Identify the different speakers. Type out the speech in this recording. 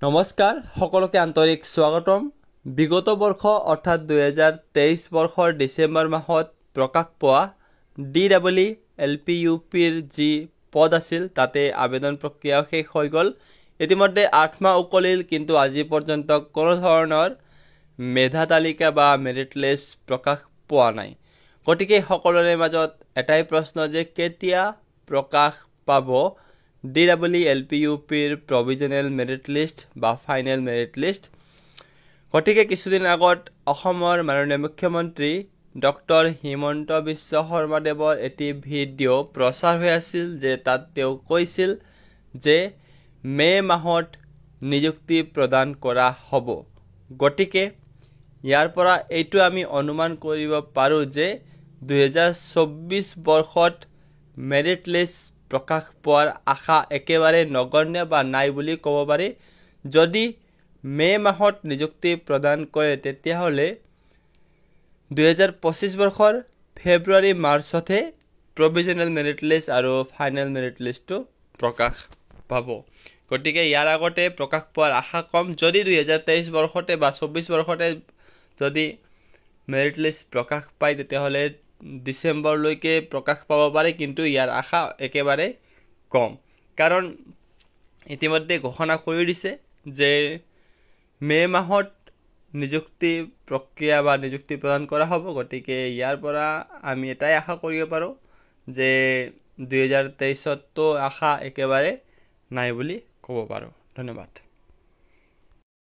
Speaker 1: নমস্কাৰ সকলোকে আন্তৰিক স্বাগতম। বিগত বৰ্ষ অৰ্থাৎ 2023 বৰ্ষৰ ডিসেম্বৰ মাহত প্ৰকাশ পোৱা DEELPUPৰ যি পদ আছিল তাতে আবেদন প্ৰক্ৰিয়া শেষ হৈ গ'ল। ইতিমধ্যে 8 মাহ উকলিল, কিন্তু আজি পৰ্যন্ত কোনো ধৰণৰ মেধা তালিকা বা মেৰিট লিষ্ট প্ৰকাশ পোৱা নাই। গতিকে সকলোৰে মাজত এটাই প্ৰশ্ন যে কেতিয়া প্ৰকাশ পাব DEELPUPৰ প্ৰভিজনেল মেৰিট লিষ্ট বা ফাইনেল মেৰিট লিষ্ট। গতিকে কিছুদিন আগত অসমৰ মাননীয় মুখ্যমন্ত্ৰী ডক্টৰ হিমন্ত বিশ্ব শৰ্মাদেৱৰ এটি ভিডিঅ' প্ৰচাৰ হৈ আছিল, যে তাত তেওঁ কৈছিল যে মে মাহত নিযুক্তি প্ৰদান কৰা হ'ব। গতিকে ইয়াৰ পৰা এইটো আমি অনুমান কৰিব পাৰোঁ যে 2024 বৰ্ষত মেৰিট লিষ্ট প্ৰকাশ পোৱাৰ আশা একেবাৰে নগণ্য বা নাই বুলি ক'ব পাৰি। যদি মে মাহত নিযুক্তি প্ৰদান কৰে তেতিয়াহ'লে 2025 বৰ্ষৰ ফেব্ৰুৱাৰী মাৰ্চতহে প্ৰভিজনেল মেৰিট লিষ্ট আৰু ফাইনেল মেৰিট লিষ্টটো প্ৰকাশ পাব। গতিকে ইয়াৰ আগতে প্ৰকাশ পোৱাৰ আশা কম। যদি 2023 বৰ্ষতে বা 24 বৰ্ষতে যদি মেৰিট লিষ্ট প্ৰকাশ পায় তেতিয়াহ'লে ডিচেম্বৰলৈকে প্ৰকাশ পাব পাৰে, কিন্তু ইয়াৰ আশা একেবাৰে কম। কাৰণ ইতিমধ্যে ঘোষণা কৰি দিছে যে মে মাহত নিযুক্তি প্ৰক্ৰিয়া বা নিযুক্তি প্ৰদান কৰা হ'ব। গতিকে ইয়াৰ পৰা আমি এটাই আশা কৰিব পাৰোঁ যে 2023তো আশা একেবাৰে নাই বুলি ক'ব পাৰোঁ। ধন্যবাদ।